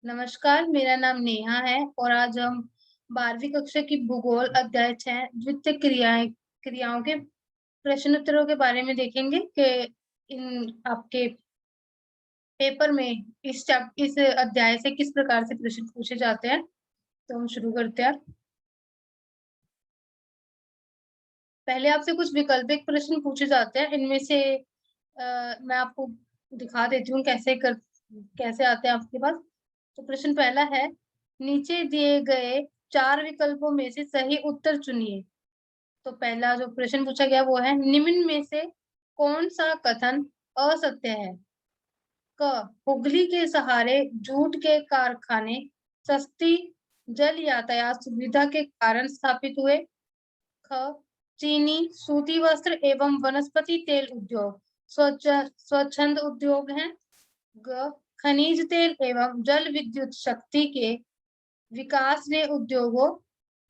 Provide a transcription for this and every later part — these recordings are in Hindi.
नमस्कार, मेरा नाम नेहा है और आज हम 12वीं कक्षा की भूगोल अध्याय 6 द्वितीय क्रियाओं के प्रश्न उत्तरों के बारे में देखेंगे कि इन आपके पेपर में इस अध्याय से किस प्रकार से प्रश्न पूछे जाते हैं। तो हम शुरू करते हैं। पहले आपसे कुछ विकल्पिक प्रश्न पूछे जाते हैं। इनमें से मैं आपको दिखा देती हूँ कैसे आते हैं आपके पास। तो प्रश्न पहला है, नीचे दिए गए 4 विकल्पों में से सही उत्तर चुनिए। तो पहला जो प्रश्न पूछा गया वो है, निम्न में से कौन-सा कथन असत्य है? क, हुगली के सहारे जूट के कारखाने सस्ती जल यातायात सुविधा के कारण स्थापित हुए। ख, चीनी सूती वस्त्र एवं वनस्पति तेल उद्योग स्वच्छंद उद्योग हैं। ग, खनिज तेल एवं जल विद्युत शक्ति के विकास ने उद्योगों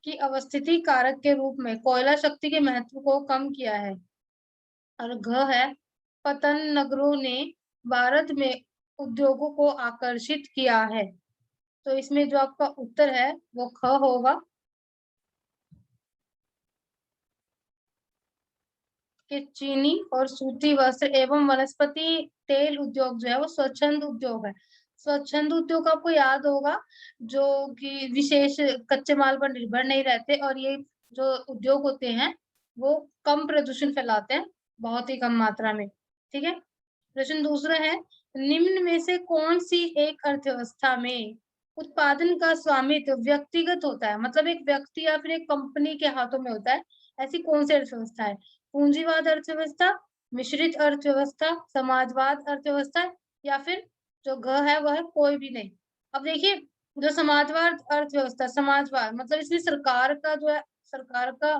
की अवस्थिति कारक के रूप में कोयला शक्ति के महत्व को कम किया है। और घ है, पतन नगरों ने भारत में उद्योगों को आकर्षित किया है। तो इसमें जो आपका उत्तर है वो ख होगा कि चीनी और सूती वस्त्र एवं वनस्पति तेल उद्योग जो है वो स्वच्छंद उद्योग है। स्वच्छंद उद्योग आपको याद होगा, जो कि विशेष कच्चे माल पर निर्भर नहीं रहते और ये जो उद्योग होते हैं वो कम प्रदूषण फैलाते हैं, बहुत ही कम मात्रा में। ठीक है। प्रश्न दूसरा है, निम्न में से कौन सी एक अर्थव्यवस्था में उत्पादन का स्वामित्व व्यक्तिगत होता है, मतलब एक व्यक्ति या फिर एक कंपनी के हाथों में होता है। ऐसी कौन सी अर्थव्यवस्था है? पूंजीवाद अर्थव्यवस्था, मिश्रित अर्थव्यवस्था, समाजवाद अर्थव्यवस्था, या फिर जो घ है वह है कोई भी नहीं। अब देखिए, जो समाजवाद अर्थव्यवस्था, समाजवाद मतलब इसमें सरकार का जो है, सरकार का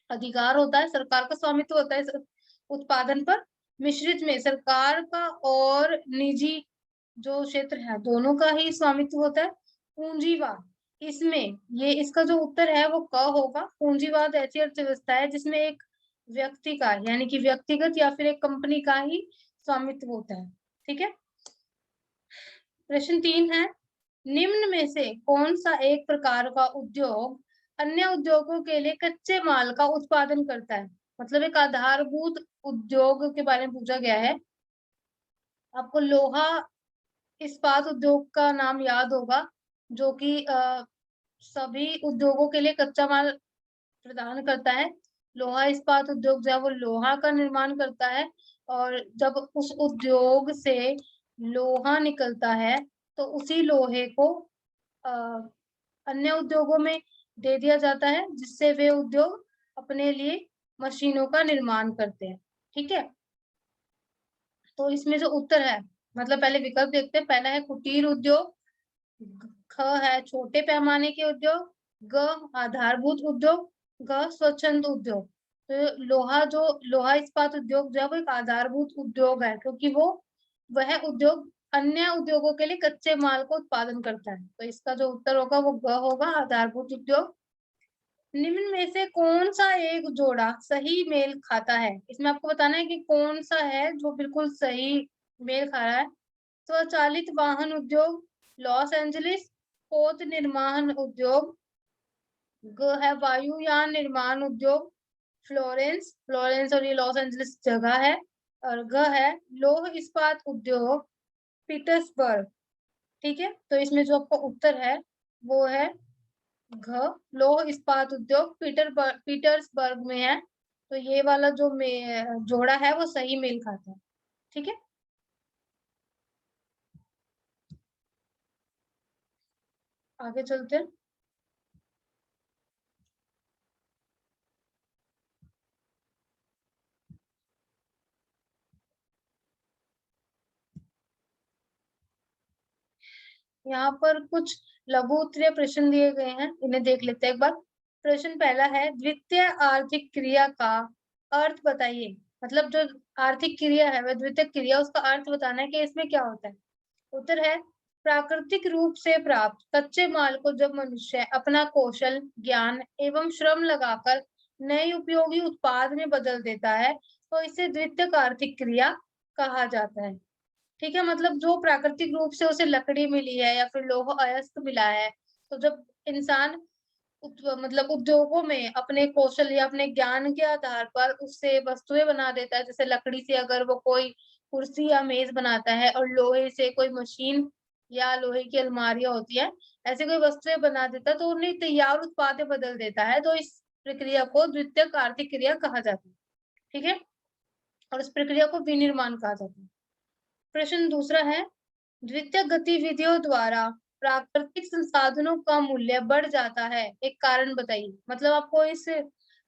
अधिकार होता है, सरकार का स्वामित्व होता है इस उत्पादन पर। मिश्रित में सरकार का और निजी जो क्षेत्र है दोनों का ही स्वामित्व होता है। पूंजीवाद, इसमें ये इसका जो उत्तर है वो क होगा। पूंजीवाद ऐसी अर्थव्यवस्था है जिसमें एक व्यक्ति का यानी कि व्यक्तिगत या फिर एक कंपनी का ही स्वामित्व होता है। ठीक है। प्रश्न 3 है, निम्न में से कौन सा एक प्रकार का उद्योग अन्य उद्योगों के लिए कच्चे माल का उत्पादन करता है? मतलब एक आधारभूत उद्योग के बारे में पूछा गया है। आपको लोहा इस्पात उद्योग का नाम याद होगा, जो कि सभी उद्योगों के लिए कच्चा माल प्रदान करता है। लोहा इस्पात उद्योग जो है वो लोहा का निर्माण करता है और जब उस उद्योग से लोहा निकलता है तो उसी लोहे को अ, अन्य उद्योगों में दे दिया जाता है, जिससे वे उद्योग अपने लिए मशीनों का निर्माण करते हैं। ठीक है। तो इसमें जो उत्तर है, मतलब पहले विकल्प देखते हैं। पहला है कुटीर उद्योग, ख है छोटे पैमाने के उद्योग, ग आधारभूत उद्योग, घ स्वच्छंद उद्योग। तो लोहा इस्पात उद्योग जो है वो एक आधारभूत उद्योग है, क्योंकि वो वह उद्योग अन्य उद्योगों के लिए कच्चे माल को उत्पादन करता है। तो इसका जो उत्तर होगा वो ग होगा, आधारभूत उद्योग। निम्न में से कौन सा एक जोड़ा सही मेल खाता है? इसमें आपको बताना है कि कौन सा है जो बिल्कुल सही मेल खा रहा है। स्वचालित वाहन उद्योग, लॉस एंजलिस, पोत निर्माण उद्योग, ग है वायुयान निर्माण उद्योग, फ्लोरेंस फ्लोरेंस और ये लॉस एंजलिस जगह है। और घ है लौह इस्पात उद्योग, पीटर्सबर्ग। ठीक है। तो इसमें जो आपका उत्तर है वो है घ, लौह इस्पात उद्योग पीटर्सबर्ग में है। तो ये वाला जो जोड़ा है वो सही मेल खाता है। ठीक है। आगे चलते हैं। यहाँ पर कुछ लघु उत्तरीय प्रश्न दिए गए हैं, इन्हें देख लेते हैं एक बार। प्रश्न पहला है, द्वितीय आर्थिक क्रिया का अर्थ बताइए। मतलब जो आर्थिक क्रिया है वह द्वितीय क्रिया, उसका अर्थ बताना है कि इसमें क्या होता है। उत्तर है, प्राकृतिक रूप से प्राप्त कच्चे माल को जब मनुष्य अपना कौशल, ज्ञान एवं श्रम लगाकर नए उपयोगी उत्पाद में बदल देता है तो इसे द्वितीयक आर्थिक क्रिया कहा जाता है। ठीक है, मतलब जो प्राकृतिक रूप से उसे लकड़ी मिली है या फिर लौह अयस्क मिला है, तो जब इंसान मतलब उद्योगों में अपने कौशल या अपने ज्ञान के आधार पर उससे वस्तुएं बना देता है, जैसे लकड़ी से अगर वो कोई कुर्सी या मेज बनाता है और लोहे से कोई मशीन या लोहे की अलमारियां होती है, ऐसे कोई वस्तुएं बना देता है, तो उन्हें तैयार उत्पाद में बदल देता है। तो इस प्रक्रिया को द्वितीयक आर्थिक क्रिया कहा जाता है। ठीक है, और इस प्रक्रिया को विनिर्माण कहा जाता है। प्रश्न दूसरा है, द्वितीयक गतिविधियों द्वारा प्राकृतिक संसाधनों का मूल्य बढ़ जाता है, एक कारण बताइए। मतलब आपको इस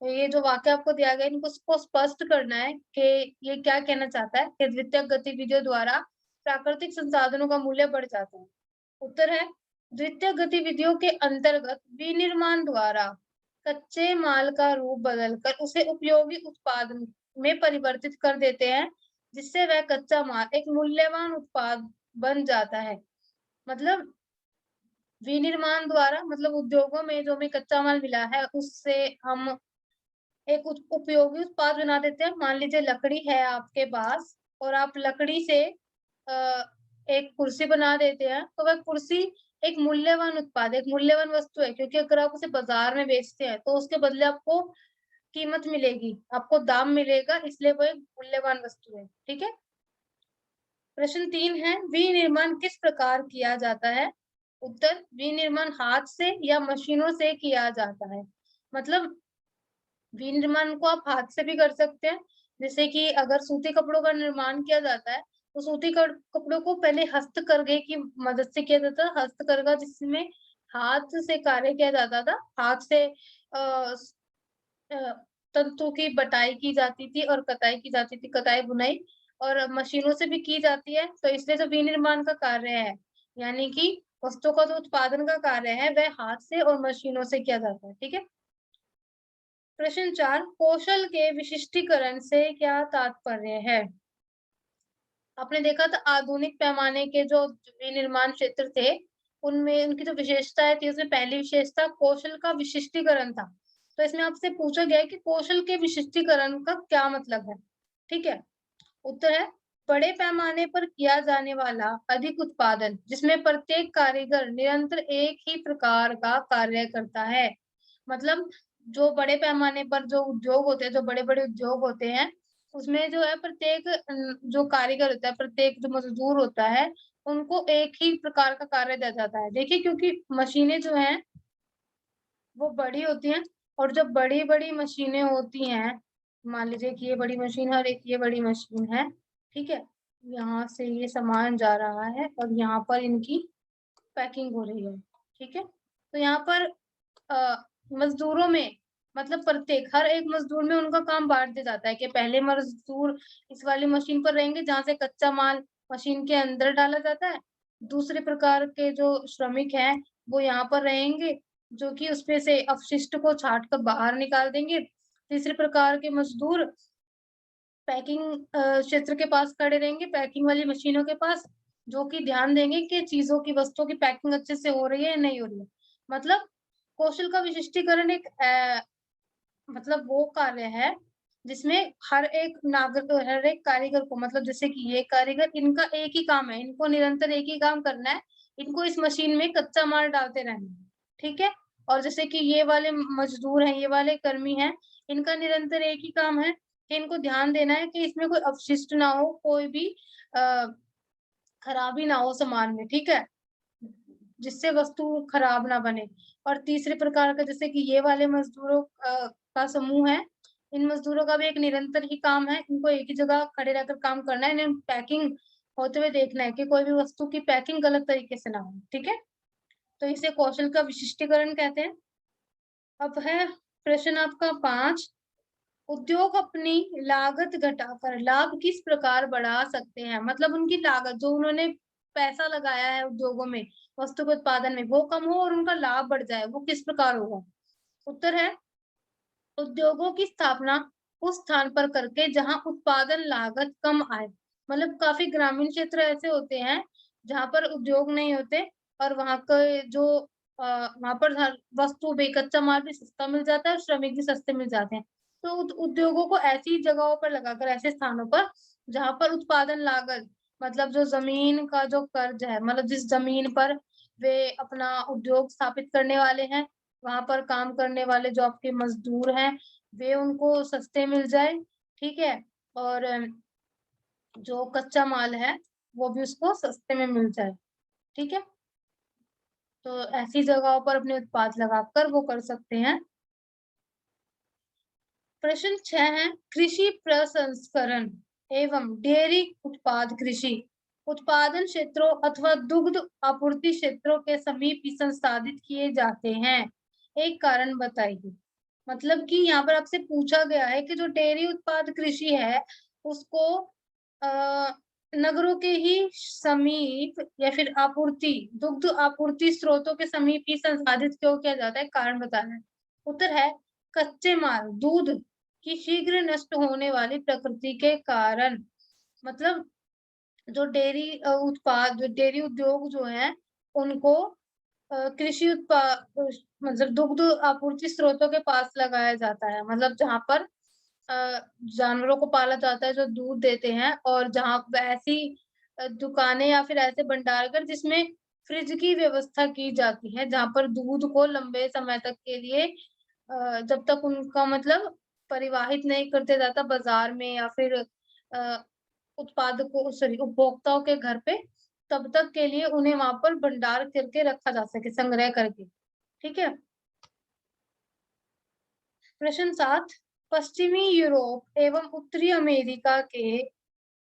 ये जो वाक्य आपको दिया गया इनको इसको स्पष्ट करना है कि ये क्या कहना चाहता है कि द्वितीयक गतिविधियों द्वारा प्राकृतिक संसाधनों का मूल्य बढ़ जाता है। उत्तर है, द्वितीयक गतिविधियों के अंतर्गत विनिर्माण द्वारा कच्चे माल का रूप बदलकर उसे उपयोगी उत्पाद में परिवर्तित कर देते हैं, जिससे वह कच्चा माल एक मूल्यवान उत्पाद बन जाता है। मतलब विनिर्माण द्वारा मतलब उद्योगों में जो हमें कच्चा माल मिला है उससे हम एक उपयोगी उत्पाद बना देते हैं। मान लीजिए लकड़ी है आपके पास और आप लकड़ी से अ, एक कुर्सी बना देते हैं, तो वह कुर्सी एक मूल्यवान उत्पाद, एक मूल्यवान वस्तु है, क्योंकि अगर आप उसे बाजार में बेचते हैं तो उसके बदले आपको कीमत मिलेगी, आपको दाम मिलेगा, इसलिए वो एक मूल्यवान वस्तु है। ठीक है, प्रश्न 3 है, विनिर्माण किस प्रकार किया जाता है? उत्तर, विनिर्माण हाथ से या मशीनों से किया जाता है। मतलब विनिर्माण को आप हाथ से भी कर सकते हैं, जैसे कि अगर सूती कपड़ों का निर्माण किया जाता है, तो सूती कपड़ों को पहले हस्तकरघे की मदद से किया जाता है। हस्तकरघा जिसमें हाथ से कार्य किया जाता था, हाथ से अ, तंतु की बटाई की जाती थी और कताई की जाती थी, कताई बुनाई, और मशीनों से भी की जाती है। तो इसलिए जो विनिर्माण का कार्य है, यानी कि वस्तुओं का जो उत्पादन का कार्य है, वह हाथ से और मशीनों से किया जाता है। ठीक है, प्रश्न 4, कौशल के विशिष्टीकरण से क्या तात्पर्य है? आपने देखा था आधुनिक पैमाने के जो विनिर्माण क्षेत्र थे, उनमें उनकी जो विशेषताएँ थी, उसमें पहली विशेषता कौशल का विशिष्टीकरण था। तो इसमें आपसे पूछा गया है कि कौशल के विशिष्टीकरण का क्या मतलब है? ठीक है? उत्तर है, बड़े पैमाने पर किया जाने वाला अधिक उत्पादन, जिसमें प्रत्येक कारीगर निरंतर एक ही प्रकार का कार्य करता है। मतलब जो बड़े पैमाने पर जो उद्योग होते हैं, जो बड़े-बड़े उद्योग होते हैं, उसमें जो है प्रत्येक जो कारीगर होता है, प्रत्येक जो मज़दूर होता है, उनको एक ही प्रकार का कार्य दिया जाता है। देखिए, क्योंकि मशीनें जो हैं, वो बड़ी होती हैं, और जब बड़ी-बड़ी मशीनें होती हैं, मान लीजिए कि ये बड़ी मशीन है और एक ये बड़ी मशीन है, ठीक है? यहाँ से ये सामान जा रहा है और यहाँ पर इनकी पैकिंग हो रही है, ठीक है? तो यहाँ पर मज़दूरों में मतलब प्रत्येक हर एक मज़दूर में उनका काम बाँट दिया जाता है कि पहले मज़दूर इस वाली मशीन पर रहेंगे जहाँ से कच्चा माल मशीन के अंदर डाला जाता है। दूसरे प्रकार के जो श्रमिक हैं, वो यहाँ पर रहेंगे, जो कि उसमें से अपशिष्ट को छाँट कर बाहर निकाल देंगे। तीसरे प्रकार के मज़दूर पैकिंग क्षेत्र के पास खड़े रहेंगे, पैकिंग वाली मशीनों के पास, जो कि ध्यान देंगे कि चीज़ों की, वस्तुओं की पैकिंग अच्छे से हो रही है या नहीं हो रही है। मतलब कौशल का विशिष्टीकरण एक मतलब वो कार्य है, जिसमें हर एक कारीगर को, मतलब जैसे कि ये कारीगर, इनका एक ही काम है, इनको निरंतर एक ही काम करना है, इनको इस मशीन में कच्चा माल डालते रहना है, ठीक है? और जैसे कि ये वाले मज़दूर हैं, ये वाले कर्मी हैं, इनका निरंतर एक ही काम है कि इनको ध्यान देना है कि इसमें कोई अपशिष्ट ना हो, कोई भी अ, खराबी ना हो सामान में, ठीक है? जिससे वस्तु खराब ना बने। और तीसरे प्रकार का जैसे कि ये वाले मज़दूरों का समूह है, इन मज़दूरों का भी एक निरंतर ही काम है, इनको एक ही जगह खड़े रहकर काम करना है, इन्हें पैकिंग होते हुए देखना है कि कोई भी वस्तु की पैकिंग गलत तरीके से ना हो, ठीक है? तो इसे कौशल का विशिष्टीकरण कहते हैं। अब है प्रश्न आपका 5, उद्योग अपनी लागत घटाकर लाभ किस प्रकार बढ़ा सकते हैं? मतलब उनकी लागत, जो उन्होंने पैसा लगाया है उद्योगों में, वस्तु के उत्पादन में, वो कम हो और उनका लाभ बढ़ जाए, वो किस प्रकार होगा? उत्तर है, उद्योगों की स्थापना उस स्थान पर करके जहां उत्पादन लागत कम आए। मतलब काफ़ी ग्रामीण क्षेत्र ऐसे होते हैं, जहाँ पर उद्योग नहीं होते और वहाँ के जो वहाँ पर हर वस्तु भी, कच्चा माल भी सस्ता मिल जाता है और श्रमिक भी सस्ते मिल जाते हैं। तो उद्योगों को ऐसी जगहों पर लगाकर, ऐसे स्थानों पर, जहाँ पर उत्पादन लागत मतलब जो जमीन का जो कर्ज है, मतलब जिस जमीन पर वे अपना उद्योग स्थापित करने वाले हैं, वहां पर काम करने वाले जो आपके मजदूर हैं, वे उनको सस्ते मिल जाए, ठीक है। और जो कच्चा माल है वो भी उसको सस्ते में मिल जाए, ठीक है। तो ऐसी जगहों पर अपने उत्पाद लगाकर वो कर सकते हैं। प्रश्न 6 है, कृषि प्रसंस्करण एवं डेयरी उत्पाद कृषि उत्पादन क्षेत्रों अथवा दुग्ध आपूर्ति क्षेत्रों के समीप ही संसाधित किए जाते हैं। एक कारण बताइए। मतलब कि यहाँ पर आपसे पूछा गया है कि जो डेयरी उत्पाद कृषि है उसको नगरों के ही समीप या फिर आपूर्ति दुग्ध आपूर्ति स्रोतों के समीप ही संसाधित क्यों किया जाता है, कारण बताना है। उत्तर है कच्चे माल दूध की शीघ्र नष्ट होने वाली प्रकृति के कारण। मतलब जो डेयरी उत्पाद जो डेयरी उद्योग जो है उनको कृषि उत्पाद मतलब दुग्ध आपूर्ति स्रोतों के पास लगाया जाता है। मतलब जहाँ पर जानवरों को पाला जाता है जो दूध देते हैं, और जहाँ ऐसी दुकानें या फिर ऐसे भंडारघर जिसमें फ्रिज की व्यवस्था की जाती है, जहाँ पर दूध को लंबे समय तक के लिए जब तक उनका मतलब परिवाहित नहीं करते जाता बाजार में या फिर उत्पादकों सॉरी उपभोक्ताओं के घर पे, तब तक के लिए उन्हें वहां पर भंडार करके रखा जा सके, संग्रह करके, ठीक है। प्रश्न 7, पश्चिमी यूरोप एवं उत्तरी अमेरिका के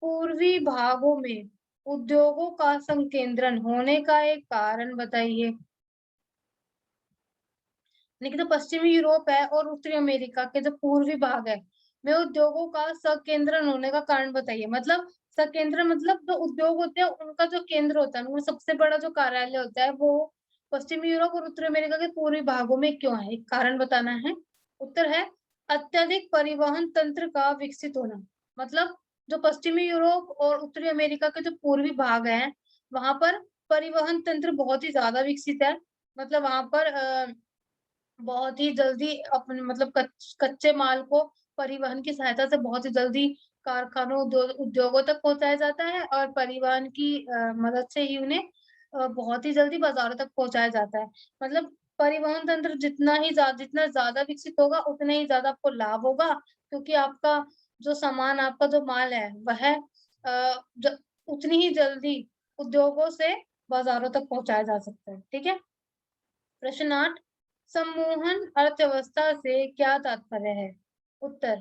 पूर्वी भागों में उद्योगों का संकेंद्रण होने का एक कारण बताइए। देखिए, तो पश्चिमी यूरोप है और उत्तरी अमेरिका के जो पूर्वी भाग है में उद्योगों का संकेंद्रण होने का कारण बताइए। मतलब संकेंद्रण मतलब जो उद्योग होते हैं उनका जो केंद्र होता है, उनका सबसे बड़ा जो कार्यालय होता है वो पश्चिमी यूरोप और उत्तरी अमेरिका के पूर्वी भागों में क्यों है, एक कारण बताना है। उत्तर है अत्यधिक परिवहन तंत्र का विकसित होना। मतलब जो पश्चिमी यूरोप और उत्तरी अमेरिका के जो पूर्वी भाग हैं वहां पर परिवहन तंत्र बहुत ही ज्यादा विकसित है। मतलब वहां पर बहुत ही जल्दी अपने मतलब कच्चे माल को परिवहन की सहायता से बहुत ही जल्दी कारखानों उद्योगों तक पहुंचाया जाता है, और परिवहन की मदद से ही उन्हें बहुत ही जल्दी बाजारों तक पहुंचाया जाता है। मतलब परिवहन तंत्र जितना ज्यादा विकसित होगा उतना ही ज्यादा आपको लाभ होगा, क्योंकि आपका जो सामान आपका जो माल है वह उतनी ही जल्दी उद्योगों से बाजारों तक पहुंचाया जा सकता है, ठीक है। प्रश्न 8, सम्मोहन अर्थव्यवस्था से क्या तात्पर्य है। उत्तर,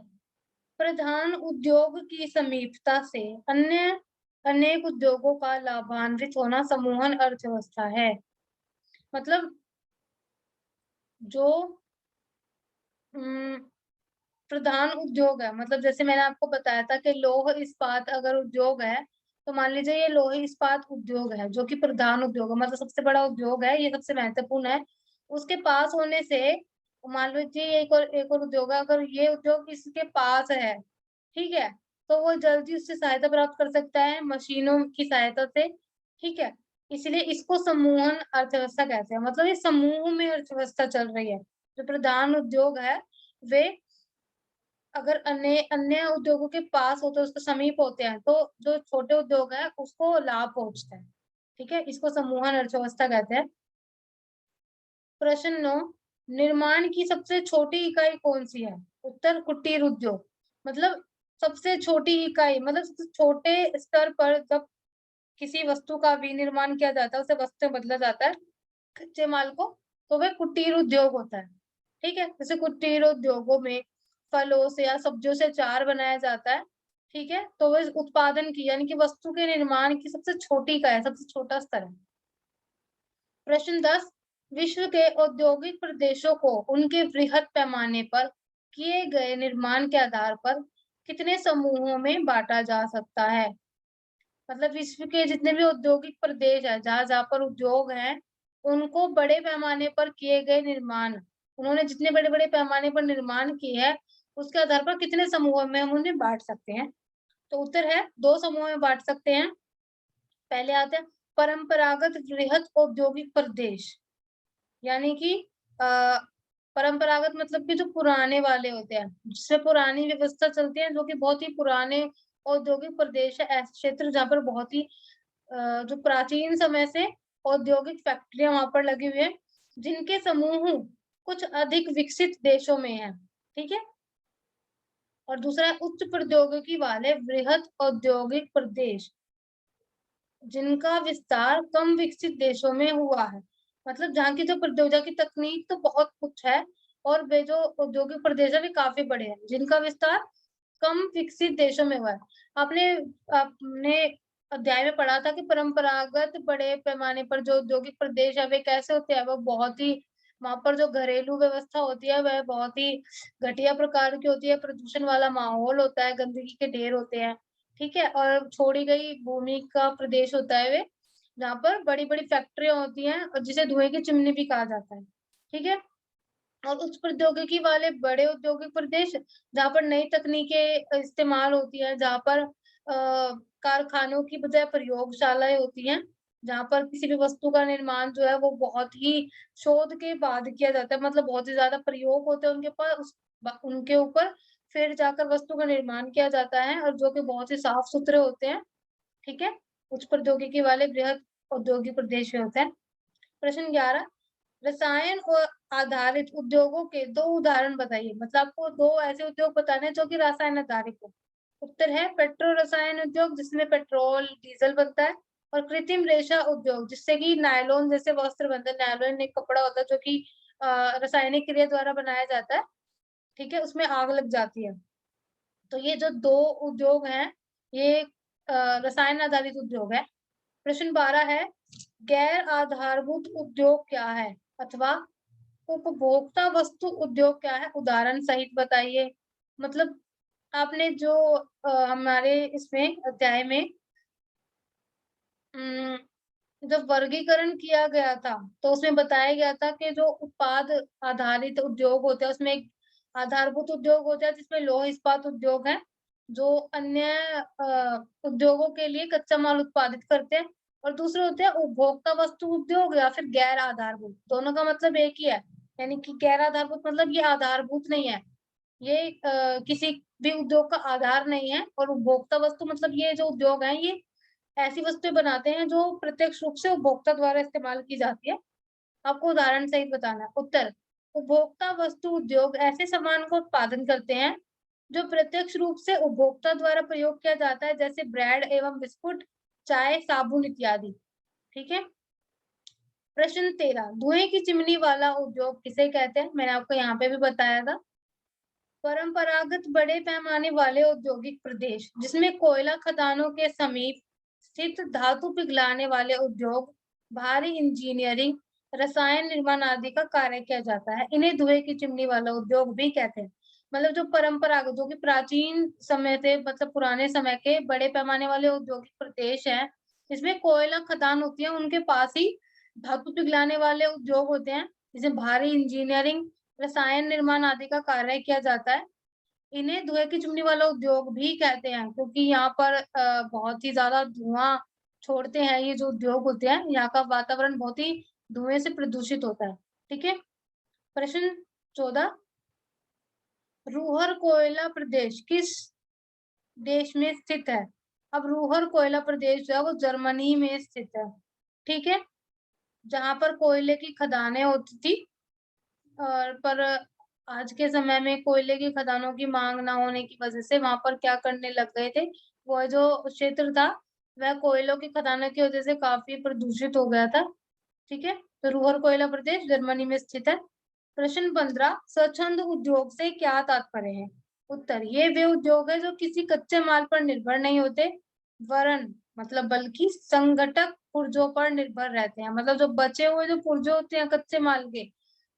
प्रधान उद्योग की समीपता से अन्य अनेक उद्योगों का लाभान्वित होना सम्मोहन अर्थव्यवस्था है। मतलब जो उम, प्रधान उद्योग है, मतलब जैसे मैंने आपको बताया था कि लौह इस्पात अगर उद्योग है, तो मान लीजिए ये लौह इस्पात उद्योग है जो कि प्रधान उद्योग है, मतलब सबसे बड़ा उद्योग है, ये सबसे महत्वपूर्ण है। उसके पास होने से मान लीजिए एक और उद्योग है, अगर ये उद्योग इसके पास है, ठीक है, तो वो जल्दी उससे सहायता प्राप्त कर सकता है मशीनों की सहायता से, ठीक है। इसलिए इसको समूहन अर्थव्यवस्था कहते हैं। मतलब ये समूह में अर्थव्यवस्था चल रही है। जो प्रधान उद्योग है वे अगर अन्य अन्य उद्योगों के पास होते हैं, उसके समीप होते हैं, तो जो छोटे उद्योग है उसको लाभ पहुंचता है, ठीक है। इसको समूहन अर्थव्यवस्था कहते हैं। प्रश्न 9, निर्माण की सबसे छोटी इकाई कौन सी है। उत्तर, कुटीर उद्योग। मतलब सबसे छोटी इकाई मतलब सबसे छोटे स्तर पर जब किसी वस्तु का विनिर्माण किया जाता है, उसे वस्तु में बदला जाता है कच्चे माल को, तो वह कुटीर उद्योग होता है, ठीक है। जैसे कुटीर उद्योगों में फलों से या सब्जियों से अचार बनाया जाता है, ठीक है, तो वह उत्पादन की यानी कि वस्तु के निर्माण की सबसे छोटी इकाई है, सबसे छोटा स्तर है। प्रश्न 10, विश्व के औद्योगिक प्रदेशों को उनके वृहद पैमाने पर किए गए निर्माण के आधार पर कितने समूहों में बांटा जा सकता है। मतलब विश्व के जितने भी औद्योगिक प्रदेश है, जहाँ-जहाँ पर उद्योग हैं, उनको बड़े पैमाने पर किए गए निर्माण उन्होंने जितने बड़े-बड़े पैमाने पर निर्माण किए हैं, उसके आधार पर कितने समूहों में हम उन्हें बाँट सकते हैं। तो उत्तर है 2 समूहों में बाँट सकते हैं। पहले आते हैं परंपरागत वृहद औद्योगिक प्रदेश, यानी कि अ, परंपरागत मतलब कि जो पुराने वाले होते हैं, जिससे पुरानी व्यवस्था चलती है, जो कि बहुत ही पुराने औद्योगिक प्रदेश है ऐसे क्षेत्र जहाँ पर बहुत ही जो प्राचीन समय से औद्योगिक फैक्ट्रियां वहां पर लगी हुई है, जिनके समूह कुछ अधिक विकसित देशों में है। ठीक है। और दूसरा है उच्च प्रौद्योगिकी वाले वृहद औद्योगिक प्रदेश, जिनका विस्तार कम विकसित देशों में हुआ है। मतलब जहाँ की जो प्रौद्योगिकी तकनीक तो बहुत कुछ है, और वे जो औद्योगिक प्रदेश है वे काफी बड़े हैं, जिनका विस्तार कम विकसित देशों में हुआ है। आपने अपने अध्याय में पढ़ा था कि परंपरागत बड़े पैमाने पर जो औद्योगिक प्रदेश है वे कैसे होते हैं, वो बहुत ही वहां पर जो घरेलू व्यवस्था होती है वह बहुत ही घटिया प्रकार की होती है, प्रदूषण वाला माहौल होता है, गंदगी के ढेर होते हैं। ठीक है। और छोड़ी गई भूमि का प्रदेश होता है वे, जहाँ पर बड़ी-बड़ी फैक्ट्रियाँ होती हैं और जिसे धुएँ की चिमनी भी कहा जाता है। ठीक है। और उच्च प्रौद्योगिकी वाले बड़े औद्योगिक प्रदेश, जहाँ पर नई तकनीकें इस्तेमाल होती हैं, जहाँ पर कारखानों की बजाय प्रयोगशालाएँ होती हैं, जहाँ पर किसी भी वस्तु का निर्माण जो है वो बहुत ही शोध के बाद किया जाता है, मतलब बहुत ही ज़्यादा प्रयोग होते हैं उनके पास उनके ऊपर, फिर जाकर वस्तु का निर्माण किया जाता है, और जो कि बहुत ही साफ-सुथरे होते हैं। ठीक है? उच्च प्रौद्योगिकी वाले बृहद औद्योगिक प्रदेश में होते हैं। प्रश्न 11, रसायन और आधारित उद्योगों के 2 उदाहरण बताइए। मतलब आपको 2 ऐसे उद्योग बताने हैं जो कि रसायन आधारित हो। उत्तर है पेट्रो रसायन उद्योग, जिसमें पेट्रोल, डीजल बनता है, और कृत्रिम रेशा उद्योग, जिससे कि नायलॉन जैसे वस्त्र बनते हैं। नायलॉन एक कपड़ा होता है जो कि रासायनिक क्रिया द्वारा बनाया जाता है। ठीक है? उसमें आग लग जाती है। तो ये जो 2 उद्योग हैं, ये रसायन आधारित उद्योग है। प्रश्न 12 है, गैर आधारभूत उद्योग क्या है? अथवा उपभोक्ता वस्तु उद्योग क्या है? उदाहरण सहित बताइए। मतलब आपने जो हमारे इसमें अध्याय में उम, जब वर्गीकरण किया गया था, तो उसमें बताया गया था कि जो उत्पाद आधारित उद्योग होते हैं, उसमें एक आधारभूत उद्योग होता है जिसमें लौह इस्पात उद्योग है, जो अन्य उद्योगों के लिए कच्चा माल उत्पादित करते हैं, और दूसरे होते हैं उपभोक्ता वस्तु उद्योग या फिर गैर आधारभूत। दोनों का मतलब एक ही है, यानी कि गैर आधारभूत मतलब ये आधारभूत नहीं है, ये किसी भी उद्योग का आधार नहीं है, और उपभोक्ता वस्तु मतलब ये जो उद्योग हैं, ये ऐसी वस्तुएँ बनाते हैं जो प्रत्यक्ष रूप से उपभोक्ता द्वारा इस्तेमाल की जाती है। आपको उदाहरण सहित बताना है। उत्तर, उपभोक्ता वस्तु उद्योग ऐसे सामान का उत्पादन करते हैं जो प्रत्यक्ष रूप से उपभोक्ता द्वारा प्रयोग किया जाता है, जैसे ब्रेड एवं बिस्कुट, चाय, साबुन इत्यादि। ठीक है। प्रश्न 13, धुएं की चिमनी वाला उद्योग किसे कहते हैं? मैंने आपको यहाँ पे भी बताया था। परंपरागत बड़े पैमाने वाले औद्योगिक प्रदेश, जिसमें कोयला खदानों के समीप स्थित धातु पिघलाने वाले उद्योग, भारी इंजीनियरिंग, रसायन निर्माण आदि का कार्य किया जाता है। इन्हें धुएं की चिमनी वाला उद्योग भी कहते हैं। मतलब जो परंपरागत, जो कि प्राचीन समय से, मतलब पुराने समय के बड़े पैमाने वाले औद्योगिक प्रदेश हैं, जिसमें कोयला खदान होती है, उनके पास ही धातु पिघलाने वाले उद्योग होते हैं, जिसमें भारी इंजीनियरिंग, रसायन निर्माण आदि का कार्य किया जाता है। इन्हें धुएँ की चिमनी वाला उद्योग भी कहते हैं, क्योंकि यहाँ पर बहुत ही ज़्यादा धुआँ छोड़ते हैं ये जो उद्योग होते हैं, यहाँ का वातावरण बहुत ही धुएँ से प्रदूषित होता है। ठीक है? प्रश्न 14, रूहर कोयला प्रदेश किस देश में स्थित है? अब रूहर कोयला प्रदेश जो है वो जर्मनी में स्थित है। ठीक है? जहाँ पर कोयले की खदानें होती थी, और पर आज के समय में कोयले की खदानों की माँग ना होने की वजह से वहाँ पर क्या करने लग गए थे, वो जो क्षेत्र था, वह कोयलों की खदानों की वजह से काफ़ी प्रदूषित हो गया था। ठीक है? तो रूहर कोयला प्रदेश जर्मनी में स्थित है। प्रश्न 15, स्वच्छंद उद्योग से क्या तात्पर्य है? उत्तर, ये वे उद्योग है जो किसी कच्चे माल पर निर्भर नहीं होते, वरन मतलब बल्कि संघटक पुर्जों पर निर्भर रहते हैं। मतलब जो बचे हुए जो पुर्जे होते हैं कच्चे माल के,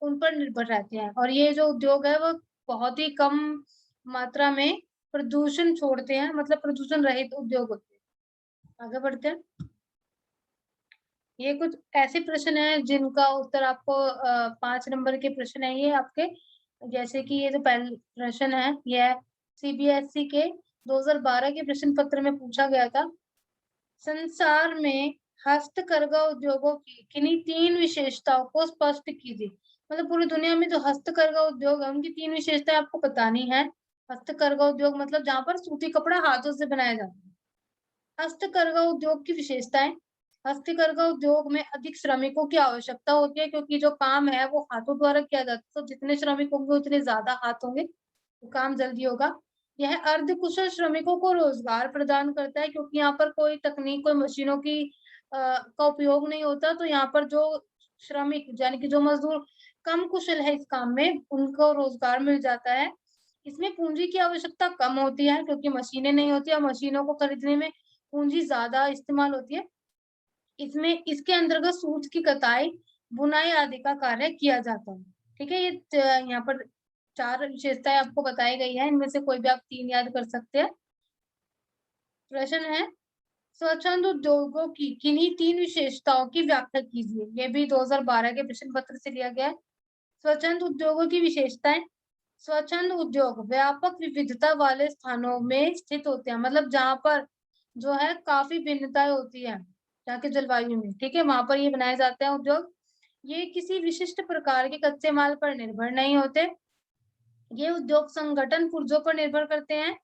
उन पर निर्भर रहते हैं, और ये जो उद्योग है वो बहुत ही कम मात्रा में प्रदूषण छोड़ते हैं, मतलब प्रदूषण रहित उद्योग होते हैं। आगे बढ़ते हैं। ये कुछ ऐसे प्रश्न हैं जिनका उत्तर आपको 5 नंबर के प्रश्न है ये आपके। जैसे कि ये जो पहला प्रश्न है, ये है सीबीएसई के 2012 के प्रश्न पत्र में पूछा गया था। संसार में हस्तकरघा उद्योगों की किन्हीं 3 विशेषताओं को स्पष्ट कीजिए। मतलब पूरी दुनिया में जो हस्तकरघा उद्योग है, उनकी 3 विशेषताएँ आपको बतानी है। हस्तकरघा उद्योग मतलब जहाँ पर सूती कपड़ा हाथों से बनाया जाता है। हस्तकरघा उद्योग की विशेषताएं। हस्तकरघा उद्योग में अधिक श्रमिकों की आवश्यकता होती है क्योंकि जो काम है वो हाथों द्वारा किया जाता है, तो जितने श्रमिक होंगे उतने ज्यादा हाथ होंगे, तो काम जल्दी होगा। यह अर्ध कुशल श्रमिकों को रोजगार प्रदान करता है क्योंकि यहाँ पर कोई तकनीक, कोई मशीनों की का उपयोग नहीं होता, तो यहाँ पर जो श्रमिक यानी कि जो मजदूर कम कुशल है इस काम में, उनको रोजगार मिल जाता है। इसमें पूंजी की आवश्यकता कम होती है क्योंकि मशीनें नहीं होती और मशीनों को खरीदने में पूंजी ज्यादा इस्तेमाल होती है। इसमें इसके अंतर्गत सूत की कताई, बुनाई आदि का कार्य किया जाता है। ठीक है, यहाँ पर 4 विशेषताएं आपको बताई गई है, इनमें से कोई भी आप 3 याद कर सकते हैं। प्रश्न है, स्वच्छंद उद्योगों की किन्हीं 3 विशेषताओं की व्याख्या कीजिए। ये भी 2012 के प्रश्न पत्र से लिया गया है। स्वच्छंद उद्योगों की विशेषताएं। स्वच्छंद उद्योग व्यापक विविधता वाले स्थानों में स्थित होते हैं, मतलब जहाँ पर जो है काफी भिन्नताएं होती है यहाँ के जलवायु में, ठीक है, वहां पर ये बनाए जाते हैं उद्योग। ये किसी विशिष्ट प्रकार के कच्चे माल पर निर्भर नहीं होते। ये उद्योग संगठन पुर्जों पर निर्भर करते हैं।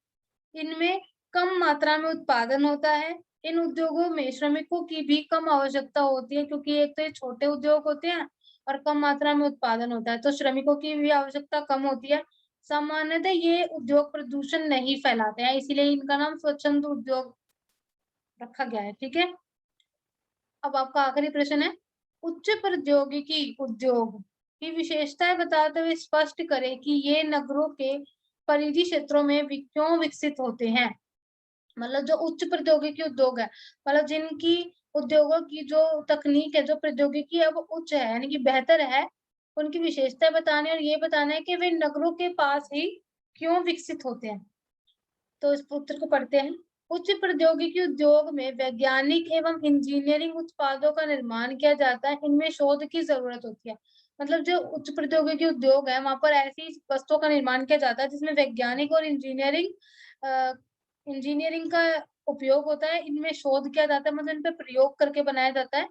इनमें कम मात्रा में उत्पादन होता है। इन उद्योगों में श्रमिकों की भी कम आवश्यकता होती है क्योंकि एक तो ये छोटे उद्योग होते हैं और कम मात्रा में उत्पादन होता है, तो श्रमिकों की भी आवश्यकता कम होती है। सामान्यतः ये उद्योग प्रदूषण नहीं फैलाते हैं, इसीलिए इनका नाम स्वच्छंद उद्योग रखा गया है। ठीक है, अब आपका आखिरी प्रश्न है, उच्च प्रौद्योगिकी उद्योग की विशेषताएं बताते हुए स्पष्ट करें कि ये नगरों के परिधि क्षेत्रों में क्यों विकसित होते हैं। मतलब जो उच्च प्रौद्योगिकी उद्योग है, मतलब जिनकी उद्योगों की जो तकनीक है, जो प्रौद्योगिकी है वो उच्च है यानी कि बेहतर है, उनकी विशेषता बताने और ये बताना है कि वे नगरों के पास ही क्यों विकसित होते हैं। तो इस उत्तर को पढ़ते हैं। उच्च प्रौद्योगिकी उद्योग में वैज्ञानिक एवं इंजीनियरिंग उत्पादों का निर्माण किया जाता है। इनमें शोध की जरूरत होती है। मतलब जो उच्च प्रौद्योगिकी उद्योग है वहां पर ऐसी वस्तुओं का निर्माण किया जाता है जिसमें वैज्ञानिक और इंजीनियरिंग का उपयोग होता है। इनमें शोध किया जाता है, मतलब इन पे प्रयोग करके बनाया जाता है।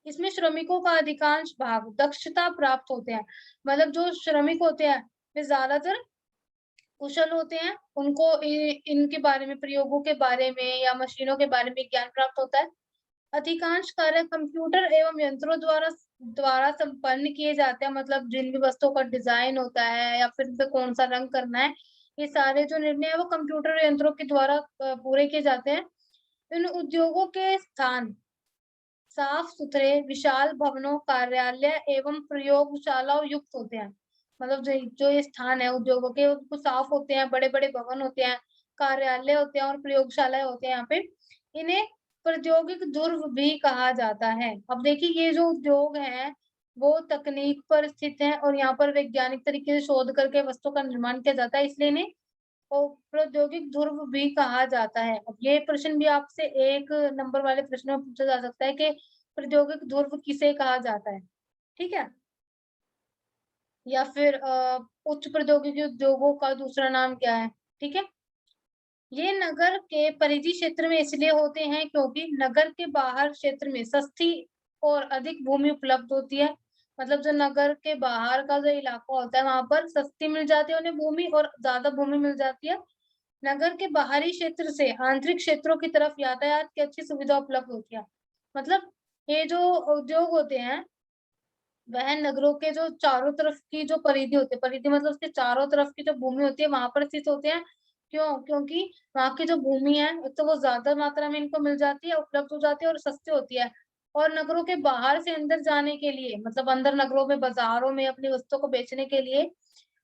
इसमें श्रमिकों का अधिकांश भाग दक्षता प्राप्त होते हैं। मतलब जो श्रमिक होते हैं वे ज्यादातर कुशल होते हैं, उनको इनके बारे में, प्रयोगों के बारे में या मशीनों के बारे में ज्ञान प्राप्त होता है। अधिकांश कार्य कंप्यूटर एवं यंत्रों द्वारा द्वारा संपन्न किए जाते हैं। मतलब जिन भी वस्तुओं का डिजाइन होता है या फिर उन पे कौन सा रंग करना है, ये सारे जो निर्णय है वो कंप्यूटर और यंत्रों के द्वारा पूरे किए जाते हैं। इन उद्योगों के स्थान साफ सुथरे विशाल भवनों, कार्यालय एवं प्रयोगशालाओं युक्त होते हैं। मतलब जो जो ये स्थान है उद्योगों के, वो साफ होते हैं, बड़े बड़े भवन होते हैं, कार्यालय होते हैं और प्रयोगशालाएं होते हैं यहाँ पे। इन्हें प्रौद्योगिक ध्रुव भी कहा जाता है। अब देखिए ये जो उद्योग है वो तकनीक पर स्थित है और यहाँ पर वैज्ञानिक तरीके से शोध करके वस्तु का निर्माण किया जाता है, इसलिए इन्हें को प्रौद्योगिक ध्रुव भी कहा जाता है। अब ये प्रश्न भी आपसे 1 नंबर वाले प्रश्न में पूछा जा सकता है कि प्रौद्योगिक ध्रुव किसे कहा जाता है, ठीक है? या फिर उच्च प्रौद्योगिकी उद्योगों का दूसरा नाम क्या है, ठीक है? ये नगर के परिधि क्षेत्र में इसलिए होते हैं क्योंकि नगर के बाहर क्षेत्र में सस्ती और अधिक भूमि उपलब्ध होती है। मतलब जो नगर के बाहर का जो इलाका होता है वहां पर सस्ती मिल जाती है उन्हें भूमि और ज्यादा भूमि मिल जाती है। नगर के बाहरी क्षेत्र से आंतरिक क्षेत्रों की तरफ यातायात की अच्छी सुविधा उपलब्ध होती है। मतलब ये जो उद्योग होते हैं वह नगरों के जो चारों तरफ की जो परिधि होती है, परिधि मतलब उसके चारों तरफ की जो भूमि होती है वहां पर स्थित होते हैं। क्यों? क्योंकि वहां की जो भूमि है तो वो ज्यादा मात्रा में इनको मिल जाती है, उपलब्ध हो जाती है और सस्ती होती है। और नगरों के बाहर से अंदर जाने के लिए, मतलब अंदर नगरों में, बाजारों में अपनी वस्तुओं को बेचने के लिए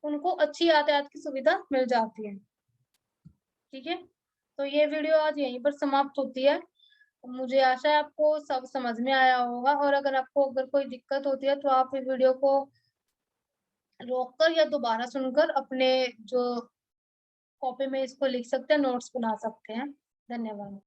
उनको अच्छी यातायात की सुविधा मिल जाती है। ठीक है, तो ये वीडियो आज यहीं पर समाप्त होती है। मुझे आशा है आपको सब समझ में आया होगा और अगर कोई दिक्कत होती है तो आप इस वीडियो को रोककर या दोबारा सुनकर अपने जो कॉपी में इसको लिख सकते हैं, नोट्स बना सकते हैं। धन्यवाद।